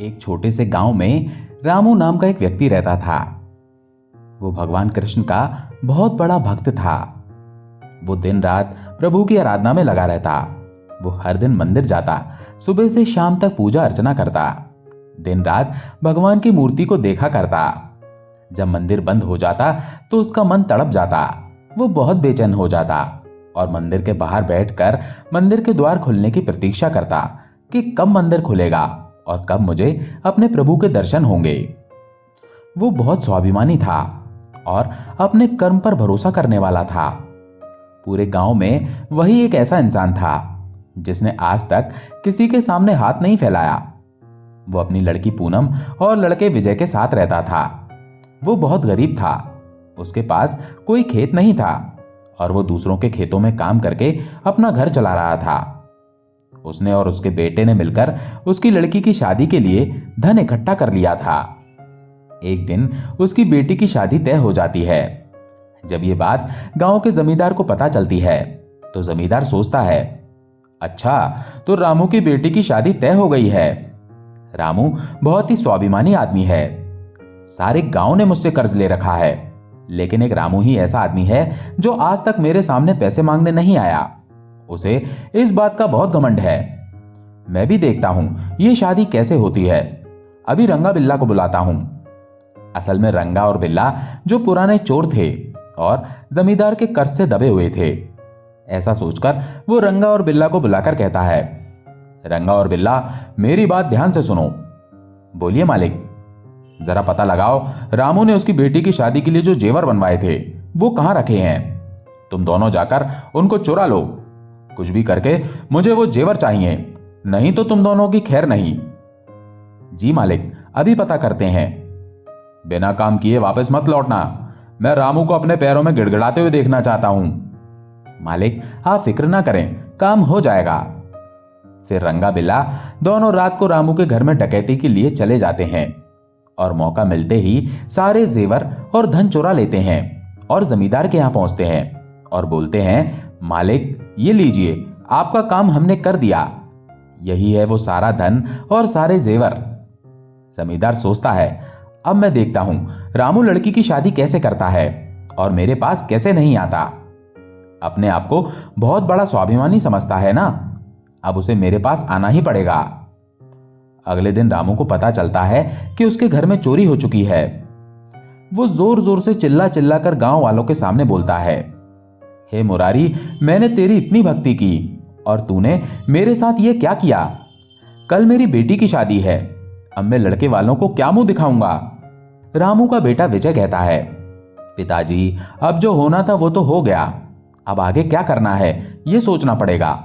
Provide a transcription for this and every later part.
एक छोटे से गांव में रामू नाम का एक व्यक्ति रहता था। वो भगवान कृष्ण का बहुत बड़ा भक्त था। वो दिन रात प्रभु की आराधना में लगा रहता। वो हर दिन मंदिर जाता, सुबह से शाम तक पूजा अर्चना करता, दिन रात भगवान की मूर्ति को देखा करता। जब मंदिर बंद हो जाता तो उसका मन तड़प जाता। वो बहुत बेचैन हो जाता और मंदिर के बाहर बैठकर मंदिर के द्वार खुलने की प्रतीक्षा करता कि कब मंदिर खुलेगा और कब मुझे अपने प्रभु के दर्शन होंगे। वो बहुत स्वाभिमानी था और अपने कर्म पर भरोसा करने वाला था। पूरे गांव में वही एक ऐसा इंसान था जिसने आज तक किसी के सामने हाथ नहीं फैलाया। वो अपनी लड़की पूनम और लड़के विजय के साथ रहता था। वो बहुत गरीब था। उसके पास कोई खेत नहीं था और वो दूसरों के खेतों में काम करके अपना घर चला रहा था। उसने और उसके बेटे ने मिलकर उसकी लड़की की शादी के लिए धन इकट्ठा कर लिया था। एक दिन उसकी बेटी की शादी तय हो जाती है। जब ये बात गांव के जमींदार को पता चलती है तो जमींदार सोचता है, अच्छा तो रामू की बेटी की शादी तय हो गई है। रामू बहुत ही स्वाभिमानी आदमी है। सारे गांव ने मुझसे कर्ज ले रखा है, लेकिन एक रामू ही ऐसा आदमी है जो आज तक मेरे सामने पैसे मांगने नहीं आया। उसे इस बात का बहुत घमंड है। मैं भी देखता हूं ये शादी कैसे होती है। अभी रंगा बिल्ला को बुलाता हूं। असल में रंगा और बिल्ला जो पुराने चोर थे और जमींदार के कर्ज से दबे हुए थे। ऐसा सोचकर वो रंगा और बिल्ला को बुलाकर कहता है, रंगा और बिल्ला मेरी बात ध्यान से सुनो। बोलिए मालिक। जरा पता लगाओ रामू ने उसकी बेटी की शादी के लिए जो जेवर बनवाए थे वो कहां रखे हैं। तुम दोनों जाकर उनको चुरा लो। कुछ भी करके मुझे वो जेवर चाहिए, नहीं तो तुम दोनों की खैर नहीं। जी मालिक, अभी पता करते हैं। बिना काम किए वापस मत लौटना। मैं रामू को अपने पैरों में गिड़गिड़ाते हुए देखना चाहता हूं। मालिक आप फिक्र ना करें, काम हो जाएगा। फिर रंगा बिल्ला दोनों रात को रामू के घर में डकैती के लिए चले जाते हैं और मौका मिलते ही सारे जेवर और धन चुरा लेते हैं और जमींदार के यहां पहुंचते हैं और बोलते हैं, मालिक ये लीजिए, आपका काम हमने कर दिया। यही है वो सारा धन और सारे जेवर। जमींदार सोचता है, अब मैं देखता हूं रामू लड़की की शादी कैसे करता है और मेरे पास कैसे नहीं आता। अपने आप को बहुत बड़ा स्वाभिमानी समझता है ना, अब उसे मेरे पास आना ही पड़ेगा। अगले दिन रामू को पता चलता है कि उसके घर में चोरी हो चुकी है। वो जोर जोर से चिल्ला चिल्ला कर गांव वालों के सामने बोलता है, हे मुरारी, मैंने तेरी इतनी भक्ति की और तूने मेरे साथ ये क्या किया। कल मेरी बेटी की शादी है, अब मैं लड़के वालों को क्या मुंह दिखाऊंगा। रामू का बेटा विजय कहता है, पिताजी अब जो होना था वो तो हो गया, अब आगे क्या करना है ये सोचना पड़ेगा।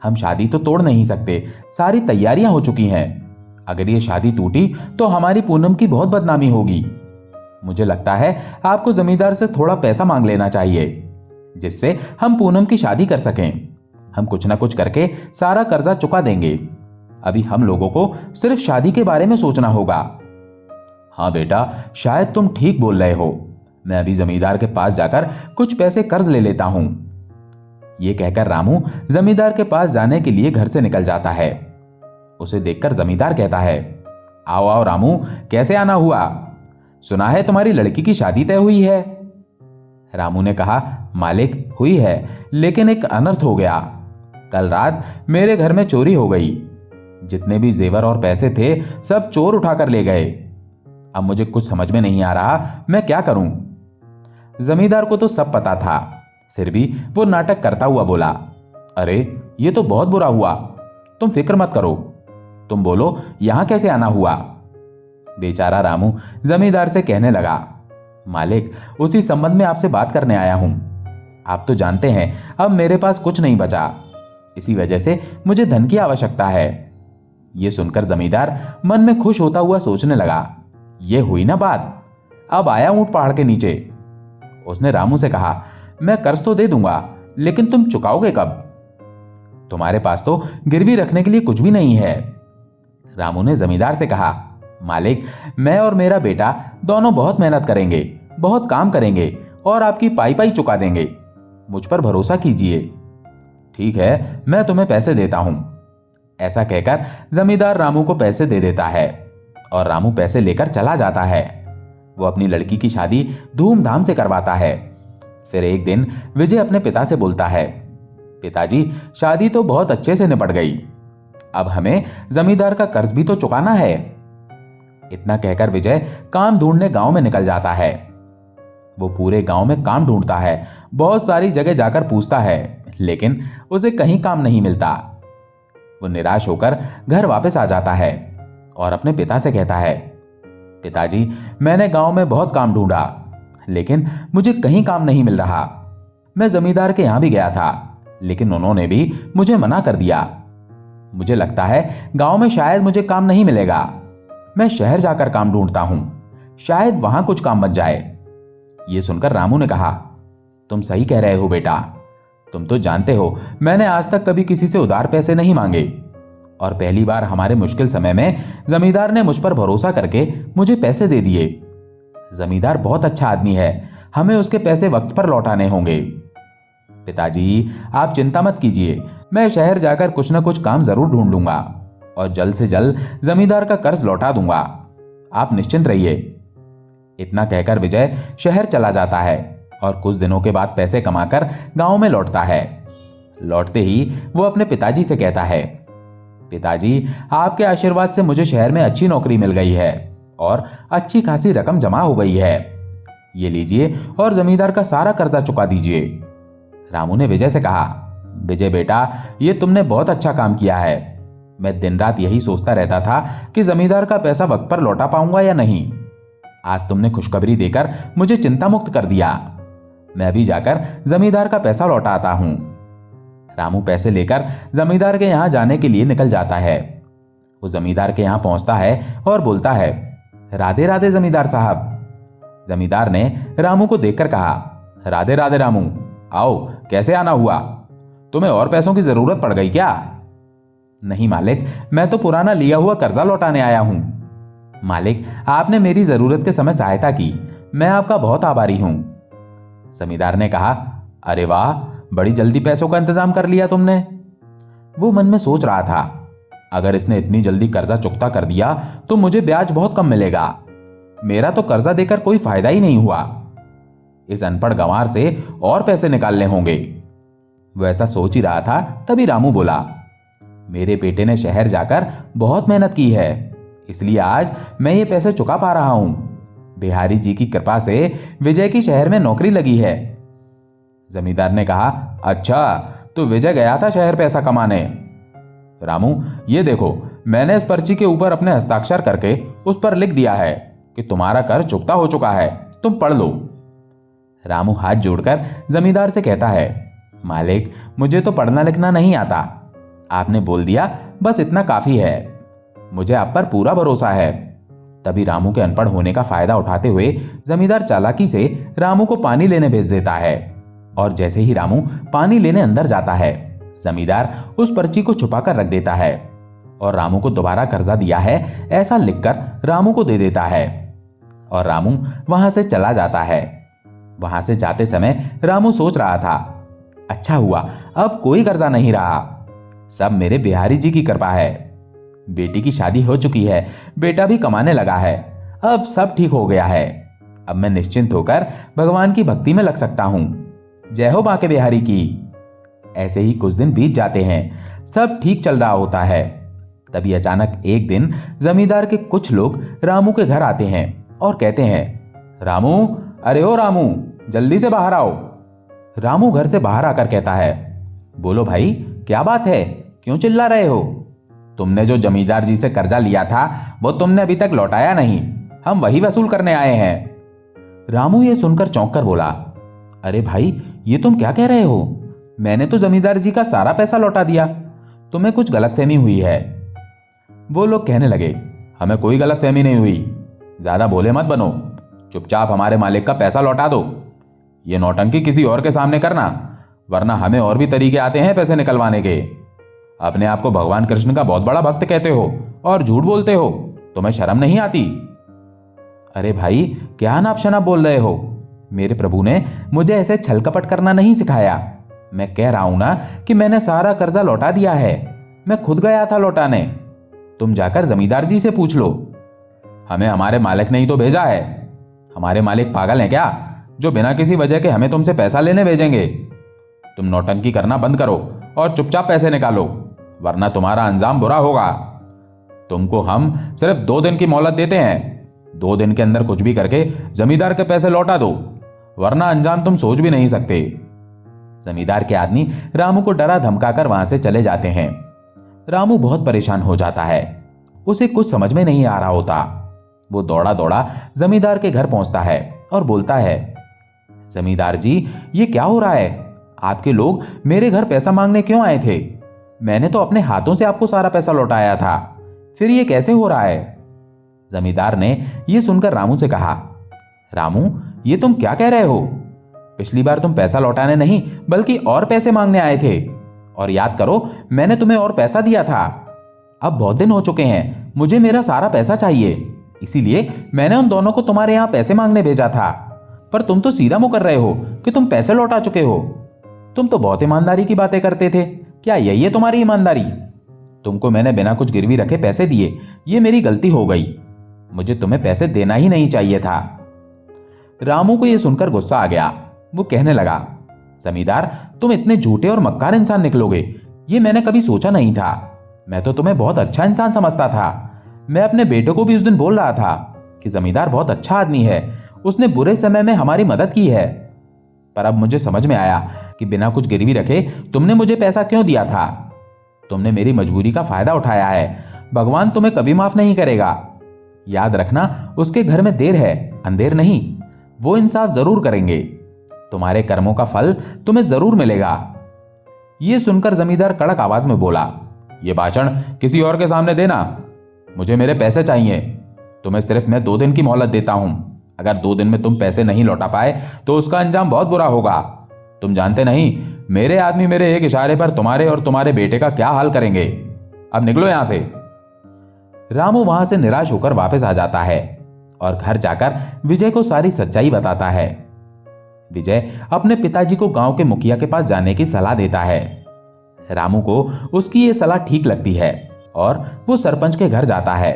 हम शादी तो तोड़ नहीं सकते, सारी तैयारियां हो चुकी हैं। अगर ये शादी टूटी तो हमारी पूनम की बहुत बदनामी होगी। मुझे लगता है आपको जमींदार से थोड़ा पैसा मांग लेना चाहिए जिससे हम पूनम की शादी कर सकें। हम कुछ ना कुछ करके सारा कर्जा चुका देंगे। अभी हम लोगों को सिर्फ शादी के बारे में सोचना होगा। हाँ बेटा, शायद तुम ठीक बोल रहे हो। मैं अभी जमींदार के पास जाकर कुछ पैसे कर्ज ले लेता हूं। यह कहकर रामू जमींदार के पास जाने के लिए घर से निकल जाता है। उसे देखकर जमींदार कहता है, आओ आओ रामू, कैसे आना हुआ। सुना है तुम्हारी लड़की की शादी तय हुई है। रामू ने कहा, मालिक हुई है, लेकिन एक अनर्थ हो गया। कल रात मेरे घर में चोरी हो गई। जितने भी जेवर और पैसे थे सब चोर उठाकर ले गए। अब मुझे कुछ समझ में नहीं आ रहा मैं क्या करूं। जमींदार को तो सब पता था, फिर भी वो नाटक करता हुआ बोला, अरे ये तो बहुत बुरा हुआ। तुम फिक्र मत करो। तुम बोलो यहां कैसे आना हुआ। बेचारा रामू जमींदार से कहने लगा, मालिक उसी संबंध में आपसे बात करने आया हूं। आप तो जानते हैं अब मेरे पास कुछ नहीं बचा, इसी वजह से मुझे धन की आवश्यकता है। यह सुनकर जमींदार मन में खुश होता हुआ सोचने लगा, यह हुई ना बात, अब आया ऊंट पहाड़ के नीचे। उसने रामू से कहा, मैं कर्ज तो दे दूंगा, लेकिन तुम चुकाओगे कब। तुम्हारे पास तो गिरवी रखने के लिए कुछ भी नहीं है। रामू ने जमींदार से कहा, मालिक मैं और मेरा बेटा दोनों बहुत मेहनत करेंगे, बहुत काम करेंगे और आपकी पाई पाई चुका देंगे। मुझ पर भरोसा कीजिए। ठीक है, मैं तुम्हें पैसे देता हूं। ऐसा कहकर जमींदार रामू को पैसे दे देता है और रामू पैसे लेकर चला जाता है। वो अपनी लड़की की शादी धूमधाम से करवाता है। फिर एक दिन विजय अपने पिता से बोलता है, पिताजी, शादी तो बहुत अच्छे से निपट गई, अब हमें जमींदार का कर्ज भी तो चुकाना है। इतना कहकर विजय काम ढूंढने गांव में निकल जाता है। वो पूरे गांव में काम ढूंढता है, बहुत सारी जगह जाकर पूछता है, लेकिन उसे कहीं काम नहीं मिलता। वो निराश होकर घर वापस आ जाता है और अपने पिता से कहता है, पिताजी, मैंने गांव में बहुत काम ढूंढा, लेकिन मुझे कहीं काम नहीं मिल रहा। मैं जमींदार के यहां भी गया था, लेकिन उन्होंने भी मुझे मना कर दिया। मुझे लगता है गांव में शायद मुझे काम नहीं मिलेगा। मैं शहर जाकर काम ढूंढता हूं, शायद वहां कुछ काम बच जाए। यह सुनकर रामू ने कहा, तुम सही कह रहे हो बेटा, तुम तो जानते हो मैंने आज तक कभी किसी से उधार पैसे नहीं मांगे, और पहली बार हमारे मुश्किल समय में जमींदार ने मुझ पर भरोसा करके मुझे पैसे दे दिए। जमींदार बहुत अच्छा आदमी है, हमें उसके पैसे वक्त पर लौटाने होंगे। पिताजी, आप चिंता मत कीजिए, मैं शहर जाकर कुछ ना कुछ काम जरूर ढूंढ लूंगा और जल्द से जल्द जमींदार का कर्ज लौटा दूंगा, आप निश्चिंत रहिए। इतना कहकर विजय शहर चला जाता है और कुछ दिनों के बाद पैसे कमाकर गांव में लौटता है। लौटते ही वो अपने पिताजी से कहता है, पिताजी, आपके आशीर्वाद से मुझे शहर में अच्छी नौकरी मिल गई है और अच्छी खासी रकम जमा हो गई है। ये लीजिए और जमींदार का सारा कर्जा चुका दीजिए। रामू ने विजय से कहा, विजय बेटा, ये तुमने बहुत अच्छा काम किया है। मैं दिन रात यही सोचता रहता था कि जमींदार का पैसा वक्त पर लौटा पाऊंगा या नहीं। आज तुमने खुशखबरी देकर मुझे चिंता मुक्त कर दिया। मैं अभी जाकर जमींदार का पैसा लौटा आता हूं। रामू पैसे लेकर जमींदार के यहां जाने के लिए निकल जाता है। वो जमींदार के यहां पहुंचता है और बोलता है, राधे राधे जमींदार साहब। जमींदार ने रामू को देखकर कहा, राधे राधे रामू, आओ, कैसे आना हुआ? तुम्हें और पैसों की जरूरत पड़ गई क्या? नहीं मालिक, मैं तो पुराना लिया हुआ कर्जा लौटाने आया हूं। मालिक, आपने मेरी जरूरत के समय सहायता की, मैं आपका बहुत आभारी हूं। जमींदार ने कहा, अरे वाह, बड़ी जल्दी पैसों का इंतजाम कर लिया तुमने। वो मन में सोच रहा था, अगर इसने इतनी जल्दी कर्जा चुकता कर दिया तो मुझे ब्याज बहुत कम मिलेगा। मेरा तो कर्जा देकर कोई फायदा ही नहीं हुआ। इस अनपढ़ गंवार से और पैसे निकालने होंगे। वो ऐसा सोच ही रहा था, तभी रामू बोला, मेरे बेटे ने शहर जाकर बहुत मेहनत की है, इसलिए आज मैं ये पैसे चुका पा रहा हूं। बिहारी जी की कृपा से विजय की शहर में नौकरी लगी है। जमींदार ने कहा, अच्छा, तो विजय गया था शहर पैसा कमाने। रामू, ये देखो, मैंने इस पर्ची के ऊपर अपने हस्ताक्षर करके उस पर लिख दिया है कि तुम्हारा कर्ज चुकता हो चुका है, तुम पढ़ लो। रामू हाथ जोड़कर जमींदार से कहता है, मालिक, मुझे तो पढ़ना लिखना नहीं आता, आपने बोल दिया, बस इतना काफी है। मुझे आप पर पूरा भरोसा है। तभी रामू के अनपढ़ होने का फायदा उठाते हुए जमींदार चालाकी से रामू को पानी लेने भेज देता है, और जैसे ही रामू पानी लेने अंदर जाता है, जमींदार उस पर्ची को छुपा कर रख देता है और रामू को दोबारा कर्जा दिया है ऐसा लिखकर रामू को दे देता है, और रामू वहां से चला जाता है। वहां से जाते समय रामू सोच रहा था, अच्छा हुआ, अब कोई कर्जा नहीं रहा, सब मेरे बिहारी जी की कृपा है। बेटी की शादी हो चुकी है, बेटा भी कमाने लगा है, अब सब ठीक हो गया है। अब मैं निश्चिंत होकर भगवान की भक्ति में लग सकता हूं। जय हो बांके बिहारी की। ऐसे ही कुछ दिन बीत जाते हैं, सब ठीक चल रहा होता है। तभी अचानक एक दिन जमींदार के कुछ लोग रामू के घर आते हैं और कहते हैं, रामू, अरे ओ रामू, जल्दी से बाहर आओ। रामू घर से बाहर आकर कहता है, बोलो भाई, क्या बात है, क्यों चिल्ला रहे हो? तुमने जो जमींदार जी से कर्जा लिया था वो तुमने अभी तक लौटाया नहीं, हम वही वसूल करने आए हैं। रामू ये सुनकर चौंक कर बोला, अरे भाई, ये तुम क्या कह रहे हो? मैंने तो जमींदार जी का सारा पैसा लौटा दिया, तुम्हें कुछ गलतफहमी हुई है। वो लोग कहने लगे, हमें कोई गलतफहमी नहीं हुई, ज्यादा भोले मत बनो, चुपचाप हमारे मालिक का पैसा लौटा दो। ये नौटंकी किसी और के सामने करना, वरना हमें और भी तरीके आते हैं पैसे निकलवाने के। अपने आप को भगवान कृष्ण का बहुत बड़ा भक्त कहते हो और झूठ बोलते हो, तुम्हें शर्म नहीं आती? अरे भाई, क्या नाप शनाप बोल रहे हो? मेरे प्रभु ने मुझे ऐसे छल कपट करना नहीं सिखाया। मैं कह रहा हूं ना कि मैंने सारा कर्जा लौटा दिया है, मैं खुद गया था लौटाने। तुम जाकर जमींदार जी से पूछ लो। हमें हमारे मालिक ने ही तो भेजा है। हमारे मालिक पागल हैं क्या, जो बिना किसी वजह के हमें तुमसे पैसा लेने भेजेंगे? तुम नौटंकी करना बंद करो और चुपचाप पैसे निकालो, वरना तुम्हारा अंजाम बुरा होगा। तुमको हम सिर्फ 2 दिन की मोहलत देते हैं। 2 दिन के अंदर कुछ भी करके जमींदार के पैसे लौटा दो, वरना अंजाम तुम सोच भी नहीं सकते। जमींदार के आदमी रामू को डरा धमकाकर वहां से चले जाते हैं। रामू बहुत परेशान हो जाता है, उसे कुछ समझ में नहीं आ रहा होता। वो दौड़ा दौड़ा जमींदार के घर पहुंचता है और बोलता है, जमींदार जी, ये क्या हो रहा है? आपके लोग मेरे घर पैसा मांगने क्यों आए थे? मैंने तो अपने हाथों से आपको सारा पैसा लौटाया था, फिर ये कैसे हो रहा है? जमींदार ने यह सुनकर रामू से कहा, रामू, ये तुम क्या कह रहे हो? पिछली बार तुम पैसा लौटाने नहीं बल्कि और पैसे मांगने आए थे, और याद करो मैंने तुम्हें और पैसा दिया था। अब बहुत दिन हो चुके हैं, मुझे मेरा सारा पैसा चाहिए, इसीलिए मैंने उन दोनों को तुम्हारे यहां पैसे मांगने भेजा था। पर तुम तो सीधा मुंह कर रहे हो कि तुम पैसे लौटा चुके हो। तुम तो बहुत ईमानदारी की बातें करते थे, क्या यही है तुम्हारी ईमानदारी? तुमको मैंने बिना कुछ गिरवी रखे पैसे दिए, ये मेरी गलती हो गई। मुझे तुम्हें पैसे देना ही नहीं चाहिए था। रामू को यह सुनकर गुस्सा आ गया। वो कहने लगा, जमींदार, तुम इतने झूठे और मक्कार इंसान निकलोगे, ये मैंने कभी सोचा नहीं था। मैं तो तुम्हें बहुत अच्छा इंसान समझता था। मैं अपने बेटे को भी उस दिन बोल रहा था कि जमींदार बहुत अच्छा आदमी है, उसने बुरे समय में हमारी मदद की है। पर अब मुझे समझ में आया कि बिना कुछ गिरवी रखे तुमने मुझे पैसा क्यों दिया था। तुमने मेरी मजबूरी का फायदा उठाया है। भगवान तुम्हें कभी माफ नहीं करेगा। याद रखना, उसके घर में देर है, अंधेर नहीं। वो इंसाफ जरूर करेंगे। तुम्हारे कर्मों का फल तुम्हें जरूर मिलेगा। यह सुनकर जमींदार कड़क आवाज में बोला, यह भाषण किसी और के सामने देना। मुझे मेरे पैसे चाहिए। तुम्हें सिर्फ मैं 2 दिन की मोहलत देता हूं। अगर 2 दिन में तुम पैसे नहीं लौटा पाए तो उसका अंजाम बहुत बुरा होगा। तुम जानते नहीं, मेरे आदमी मेरे एक इशारे पर तुम्हारे और तुम्हारे बेटे का क्या हाल करेंगे। अब निकलो यहां से। रामू वहां से निराश होकर वापस आ जाता है और घर जाकर विजय को सारी सच्चाई बताता है। विजय अपने पिताजी को गांव के मुखिया के पास जाने की सलाह देता है। रामू को उसकी यह सलाह ठीक लगती है और वो सरपंच के घर जाता है।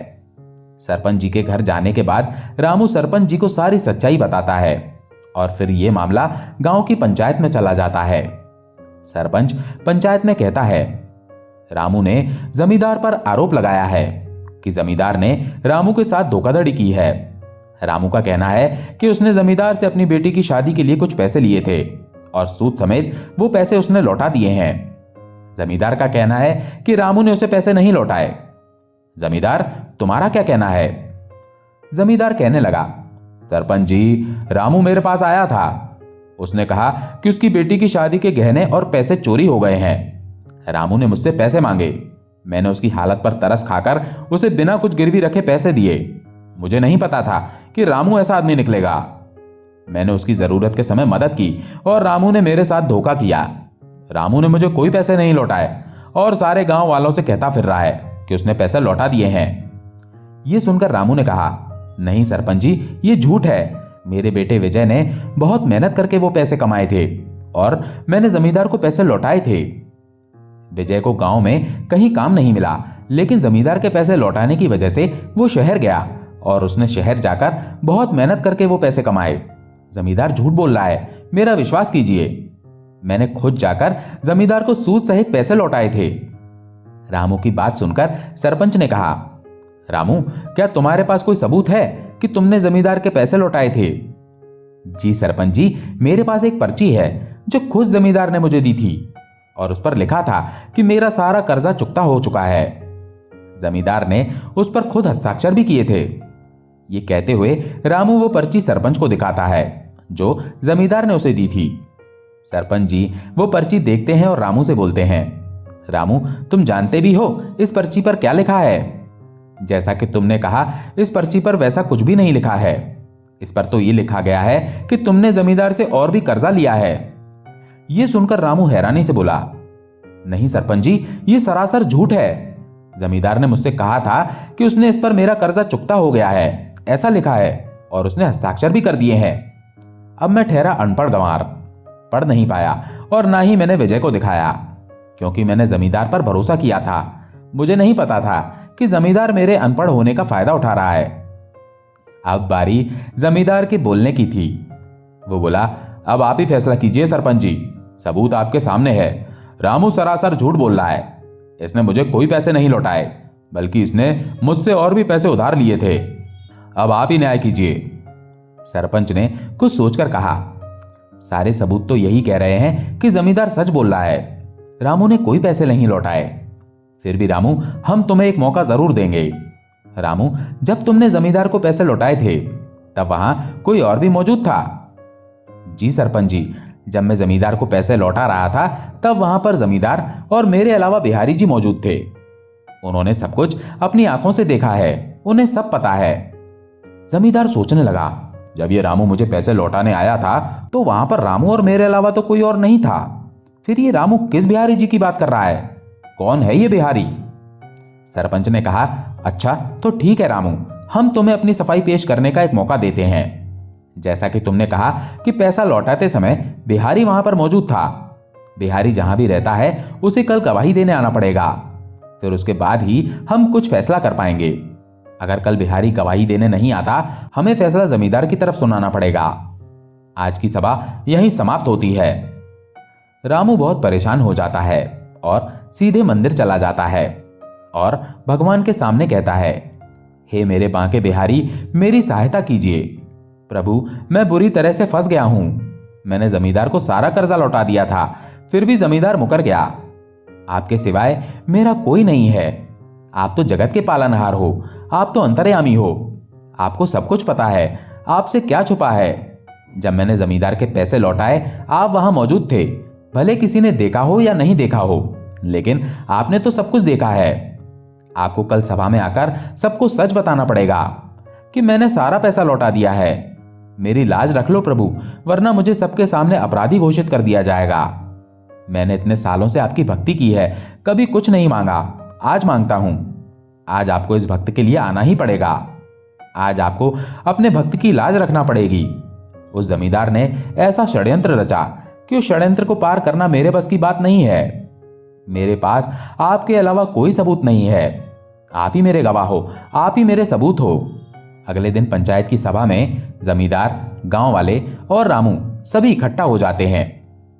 सरपंच जी के घर जाने के बाद रामू सरपंच जी को सारी सच्चाई बताता है और फिर यह मामला गांव की पंचायत में चला जाता है। सरपंच पंचायत में कहता है, रामू ने जमींदार पर आरोप लगाया है कि जमींदार ने रामू के साथ धोखाधड़ी की है। रामू का कहना है कि उसने जमींदार से अपनी बेटी की शादी के लिए कुछ पैसे लिए थे और सूद समेत वो पैसे उसने लौटा दिए हैं। जमींदार का कहना है कि रामू ने उसे पैसे नहीं लौटाए। जमींदार, तुम्हारा क्या कहना है? जमींदार कहने लगा, सरपंच जी, रामू मेरे पास आया था। उसने कहा कि उसकी बेटी की शादी के गहने और पैसे चोरी हो गए हैं। रामू ने मुझसे पैसे मांगे। मैंने उसकी हालत पर तरस खाकर उसे बिना कुछ गिरवी रखे पैसे दिए। मुझे नहीं पता था कि रामू ऐसा आदमी निकलेगा। मैंने उसकी जरूरत के समय मदद की और रामू ने मेरे साथ धोखा किया। रामू ने मुझे कोई पैसे नहीं लौटाए और सारे गांव वालों से कहता फिर रहा है कि उसने पैसे लौटा दिए हैं। यह सुनकर रामू ने कहा, नहीं सरपंच जी, ये झूठ है। मेरे बेटे विजय ने बहुत मेहनत करके वो पैसे कमाए थे और मैंने जमींदार को पैसे लौटाए थे। विजय को गांव में कहीं काम नहीं मिला, लेकिन जमींदार के पैसे लौटाने की वजह से वो शहर गया और उसने शहर जाकर बहुत मेहनत करके वो पैसे कमाए। जमींदार झूठ बोल रहा है, मेरा विश्वास कीजिए। मैंने खुद जाकर जमींदार को सूद सहित पैसे लौटाए थे। रामू की बात सुनकर सरपंच ने कहा, रामू, क्या तुम्हारे पास कोई सबूत है कि तुमने जमींदार के पैसे लौटाए थे? जी सरपंच जी, मेरे पास एक पर्ची है जो खुद जमींदार ने मुझे दी थी और उस पर लिखा था कि मेरा सारा कर्जा चुकता हो चुका है। जमींदार ने उस पर खुद हस्ताक्षर भी किए थे। ये कहते हुए रामू वो पर्ची सरपंच को दिखाता है जो जमींदार ने उसे दी थी। सरपंच जी वो पर्ची देखते हैं और रामू से बोलते हैं, रामू, तुम जानते भी हो इस पर्ची पर क्या लिखा है? जैसा कि तुमने कहा, इस पर्ची पर वैसा कुछ भी नहीं लिखा है। इस पर तो ये लिखा गया है कि तुमने जमींदार से और भी कर्जा लिया है। यह सुनकर रामू हैरानी से बोला, नहीं सरपंच जी, ये सरासर झूठ है। जमींदार ने मुझसे कहा था कि उसने इस पर मेरा कर्जा चुकता हो गया है, ऐसा लिखा है और उसने हस्ताक्षर भी कर दिए हैं। अब मैं ठहरा अनपढ़ गंवार, पढ़ नहीं पाया और ना ही मैंने विजय को दिखाया, क्योंकि मैंने जमींदार पर भरोसा किया था। मुझे नहीं पता था कि जमींदार मेरे अनपढ़ होने का फायदा उठा रहा है। अब बारी जमींदार के बोलने की थी। वो बोला, अब आप ही फैसला कीजिए सरपंच जी, सबूत आपके सामने है। रामू सरासर झूठ बोल रहा है। इसने मुझे कोई पैसे नहीं लौटाए, बल्कि इसने मुझसे और भी पैसे उधार लिए थे। अब आप ही न्याय कीजिए। सरपंच ने कुछ सोचकर कहा, सारे सबूत तो यही कह रहे हैं कि जमींदार सच बोल रहा है। रामू ने कोई पैसे नहीं लौटाए। फिर भी रामू, हम तुम्हें एक मौका जरूर देंगे। रामू, जब तुमने जमींदार को पैसे लौटाए थे तब वहां कोई और भी मौजूद था? जी सरपंच जी, जब मैं जमींदार को पैसे लौटा रहा था तब वहां पर जमींदार और मेरे अलावा बिहारी जी मौजूद थे। उन्होंने सब कुछ अपनी आंखों से देखा है, उन्हें सब पता है। जमींदार सोचने लगा, जब ये रामू मुझे पैसे लौटाने आया था तो वहां पर रामू और मेरे अलावा तो कोई और नहीं था। फिर ये रामू किस बिहारी जी की बात कर रहा है? कौन है ये बिहारी? सरपंच ने कहा, अच्छा तो ठीक है रामू, हम तुम्हें अपनी सफाई पेश करने का एक मौका देते हैं। जैसा कि तुमने कहा कि पैसा लौटाते समय बिहारी वहां पर मौजूद था। बिहारी जहां भी रहता है उसे कल गवाही देने आना पड़ेगा। फिर उसके बाद ही हम कुछ फैसला कर पाएंगे। अगर कल बिहारी गवाही देने नहीं आता, हमें फैसला जमींदार की तरफ सुनाना पड़ेगा। आज की सभा यहीं समाप्त होती है। रामू बहुत परेशान हो जाता है और सीधे मंदिर चला जाता है और भगवान के सामने कहता है, हे मेरे बांके बिहारी, मेरी सहायता कीजिए। प्रभु, मैं बुरी तरह से फंस गया हूं। मैंने जमींदार को सारा कर्जा लौटा दिया था, फिर भी जमींदार मुकर गया। आपके सिवाय मेरा कोई नहीं है। आप तो जगत के पालनहार हो, आप तो अंतर्यामी हो। आपको सब कुछ पता है, आपसे क्या छुपा है। जब मैंने जमींदार के पैसे लौटाए, आप वहां मौजूद थे। भले किसी ने देखा हो या नहीं देखा हो, लेकिन आपने तो सब कुछ देखा है। आपको कल सभा में आकर सबको सच बताना पड़ेगा कि मैंने सारा पैसा लौटा दिया है। मेरी लाज रख लो प्रभु, वरना मुझे सबके सामने अपराधी घोषित कर दिया जाएगा। मैंने इतने सालों से आपकी भक्ति की है, कभी कुछ नहीं मांगा, आज मांगता हूं। आज आपको इस भक्त के लिए आना ही पड़ेगा। आज आपको अपने भक्त की लाज रखना पड़ेगी। उस जमींदार ने ऐसा षड्यंत्र रचा कि उस षड्यंत्र को पार करना मेरे बस की बात नहीं है। मेरे पास आपके अलावा कोई सबूत नहीं है। आप ही मेरे गवाह हो, आप ही मेरे सबूत हो। अगले दिन पंचायत की सभा में जमींदार, गांव वाले और रामू सभी इकट्ठा हो जाते हैं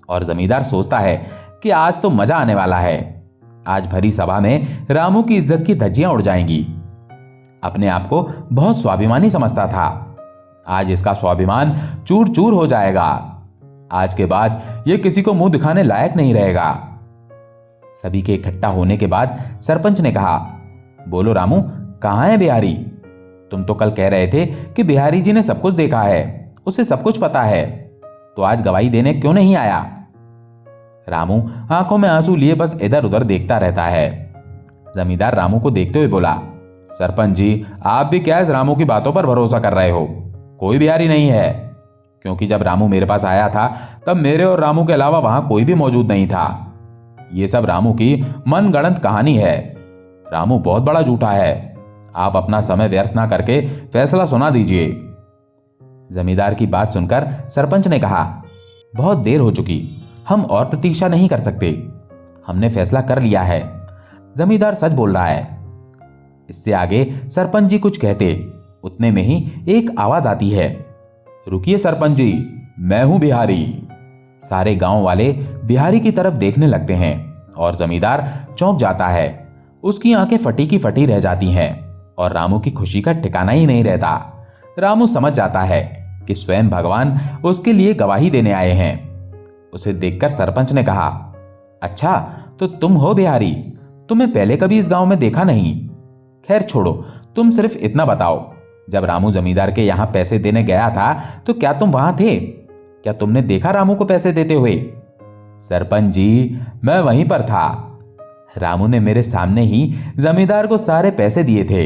और जमींदार सोचता है कि आज तो मजा आने वाला है। आज भरी सभा में रामू की इज्जत की धज्जियां उड़ जाएंगी। अपने आप को बहुत स्वाभिमानी समझता था, आज इसका स्वाभिमान चूर चूर हो जाएगा। आज के बाद यह किसी को मुंह दिखाने लायक नहीं रहेगा। सभी के इकट्ठा होने के बाद सरपंच ने कहा, बोलो रामू, कहां है बिहारी? तुम तो कल कह रहे थे कि बिहारी जी ने सब कुछ देखा है, उसे सब कुछ पता है, तो आज गवाही देने क्यों नहीं आया? रामू आंखों में आंसू लिए बस इधर उधर देखता रहता है। जमींदार रामू को देखते हुए बोला, सरपंच जी, आप भी क्या इस रामू की बातों पर भरोसा कर रहे हो? कोई बिहारी नहीं है, क्योंकि जब रामू मेरे पास आया था तब मेरे और रामू के अलावा वहां कोई भी मौजूद नहीं था। यह सब रामू की मनगढ़ंत कहानी है। रामू बहुत बड़ा झूठा है। आप अपना समय व्यर्थ ना करके फैसला सुना दीजिए। जमींदार की बात सुनकर सरपंच ने कहा, बहुत देर हो चुकी, हम और प्रतीक्षा नहीं कर सकते। हमने फैसला कर लिया है। जमींदार सच बोल रहा है। इससे आगे सरपंच जी कुछ कहते, उतने में ही एक आवाज आती है, रुकिए सरपंच जी, मैं हूं बिहारी। सारे गांव वाले बिहारी की तरफ देखने लगते हैं और जमींदार चौंक जाता है। उसकी आंखें फटी की फटी रह जाती हैं और रामू की खुशी का ठिकाना ही नहीं रहता। रामू समझ जाता है कि स्वयं भगवान उसके लिए गवाही देने आए हैं। उसे देखकर सरपंच ने कहा, अच्छा तो तुम हो बिहारी, तुम्हें पहले कभी इस गांव में देखा नहीं। खैर छोड़ो, तुम सिर्फ इतना बताओ, जब रामू जमींदार के यहां पैसे देने गया था तो क्या तुम वहां थे? क्या तुमने देखा रामू को पैसे देते हुए? सरपंच जी, मैं वहीं पर था। रामू ने मेरे सामने ही जमींदार को सारे पैसे दिए थे।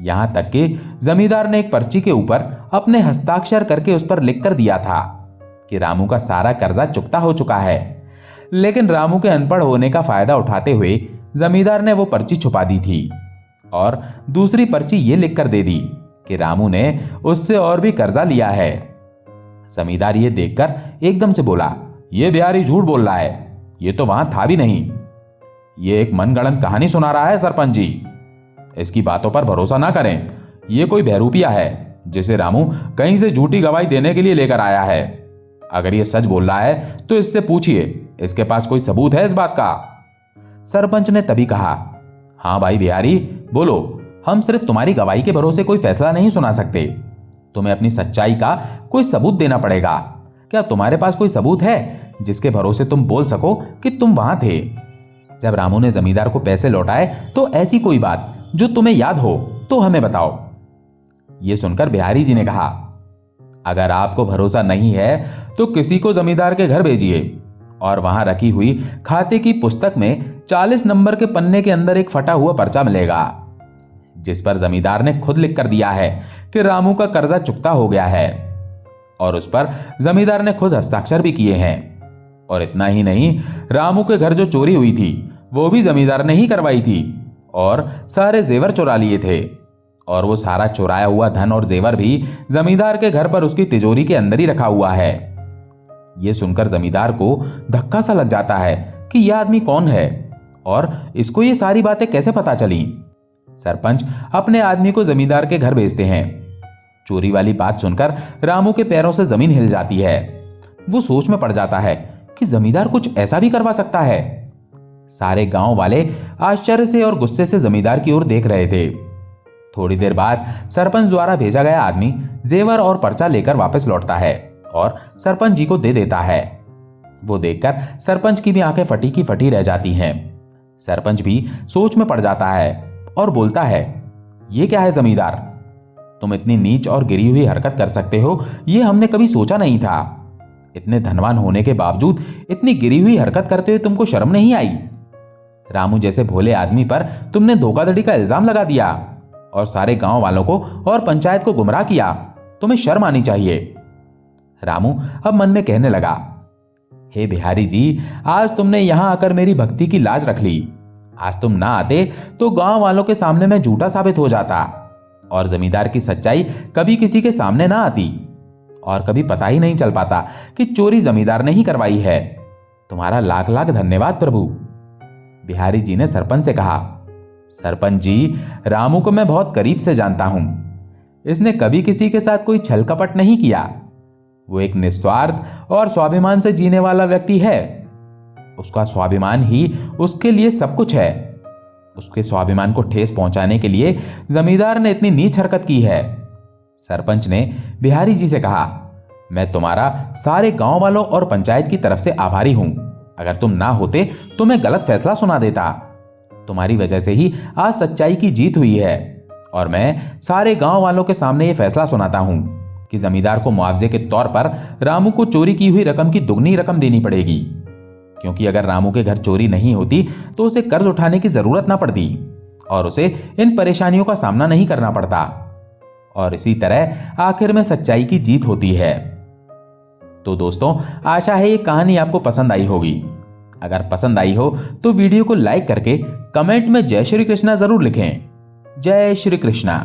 यहां तक कि जमींदार ने एक पर्ची के ऊपर अपने हस्ताक्षर करके उस पर लिख कर दिया था कि रामू का सारा कर्जा चुकता हो चुका है। लेकिन रामू के अनपढ़ होने का फायदा उठाते हुए जमींदार ने वो पर्ची छुपा दी थी और दूसरी पर्ची ये लिखकर दे दी कि रामू ने उससे और भी कर्जा लिया है। जमींदार ये देखकर एकदम से बोला, ये बिहारी झूठ बोल रहा है, ये तो वहां था भी नहीं। ये एक मनगढ़ंत कहानी सुना रहा है सरपंच जी। इसकी बातों पर भरोसा ना करें, ये कोई बहरूपिया है जिसे रामू कहीं से झूठी गवाही देने के लिए लेकर आया है। अगर ये सच बोल रहा है तो इससे पूछिए, इसके पास कोई सबूत है इस बात का। सरपंच ने तभी कहा, हाँ भाई बिहारी, बोलो, हम सिर्फ तुम्हारी गवाही के भरोसे कोई फैसला नहीं सुना सकते। तुम्हें अपनी सच्चाई का कोई सबूत देना पड़ेगा। क्या तुम्हारे पास कोई सबूत है जिसके भरोसे तुम बोल सको कि तुम वहां थे जब रामू ने जमींदार को पैसे लौटाए? तो ऐसी कोई बात जो तुम्हें याद हो तो हमें बताओ। यह सुनकर बिहारी जी ने कहा, अगर आपको भरोसा नहीं है तो किसी को जमींदार के घर भेजिए और वहां रखी हुई खाते की पुस्तक में 40 नंबर के पन्ने के अंदर एक फटा हुआ पर्चा मिलेगा, जिस पर जमींदार ने खुद लिख कर दिया है कि रामू का कर्जा चुकता हो गया है, और उस पर जमींदार ने खुद हस्ताक्षर भी किए हैं। और इतना ही नहीं, रामू के घर जो चोरी हुई थी वो भी जमींदार ने ही करवाई थी और सारे जेवर चुरा लिए थे, और वो सारा चुराया हुआ धन और जेवर भी जमींदार के घर पर उसकी तिजोरी के अंदर ही रखा हुआ है। यह सुनकर जमींदार को धक्का सा लग जाता है कि यह आदमी कौन है और इसको ये सारी बातें कैसे पता चली। सरपंच अपने आदमी को जमींदार के घर भेजते हैं। चोरी वाली बात सुनकर रामू के पैरों से जमीन हिल जाती है। वो सोच में पड़ जाता है कि जमींदार कुछ ऐसा भी करवा सकता है। सारे गांव वाले आश्चर्य से और गुस्से से जमींदार की ओर देख रहे थे। थोड़ी देर बाद सरपंच द्वारा भेजा गया आदमी जेवर और पर्चा लेकर वापस लौटता है और सरपंच जी को दे देता है। वो देखकर सरपंच की भी आंखें फटी की फटी रह जाती हैं। सरपंच भी सोच में पड़ जाता है और बोलता है, ये क्या है जमींदार, तुम इतनी नीच और गिरी हुई हरकत कर सकते हो, ये हमने कभी सोचा नहीं था। इतने धनवान होने के बावजूद इतनी गिरी हुई हरकत करते हुए तुमको शर्म नहीं आई? रामू जैसे भोले आदमी पर तुमने धोखाधड़ी का इल्जाम लगा दिया और सारे गांव वालों को और पंचायत को गुमराह किया। तुम्हें शर्म आनी चाहिए। रामू अब मन में कहने लगा, हे बिहारी जी, आज तुमने यहां आकर मेरी भक्ति की लाज रख ली। आज तुम ना आते तो गांव वालों के सामने मैं झूठा साबित हो जाता और जमींदार की सच्चाई कभी किसी के सामने ना आती और कभी पता ही नहीं चल पाता कि चोरी जमींदार ने ही करवाई है। तुम्हारा लाख लाख धन्यवाद प्रभु। बिहारी जी ने सरपंच से कहा, सरपंच जी, रामू को मैं बहुत करीब से जानता हूं। इसने कभी किसी के साथ कोई छल कपट नहीं किया। वो एक निस्वार्थ और स्वाभिमान से जीने वाला व्यक्ति है। उसका स्वाभिमान ही उसके लिए सब कुछ है। उसके स्वाभिमान को ठेस पहुंचाने के लिए जमींदार ने इतनी नीच हरकत की है। सरपंच ने बिहारी जी से कहा, मैं तुम्हारा सारे गांव वालों और पंचायत की तरफ से आभारी हूं। अगर तुम ना होते तो मैं गलत फैसला सुना देता। तुम्हारी वजह से ही आज सच्चाई की जीत हुई है और मैं सारे गांव वालों के सामने यह फैसला सुनाता हूं कि जमींदार को मुआवजे के तौर पर रामू को चोरी की हुई रकम की दुगनी रकम देनी पड़ेगी, क्योंकि अगर रामू के घर चोरी नहीं होती तो उसे कर्ज उठाने की जरूरत ना पड़ती और उसे इन परेशानियों का सामना नहीं करना पड़ता। और इसी तरह आखिर में सच्चाई की जीत होती है। तो दोस्तों, आशा है ये कहानी आपको पसंद आई होगी। अगर पसंद आई हो तो वीडियो को लाइक करके कमेंट में जय श्री कृष्णा जरूर लिखें। जय श्री कृष्णा।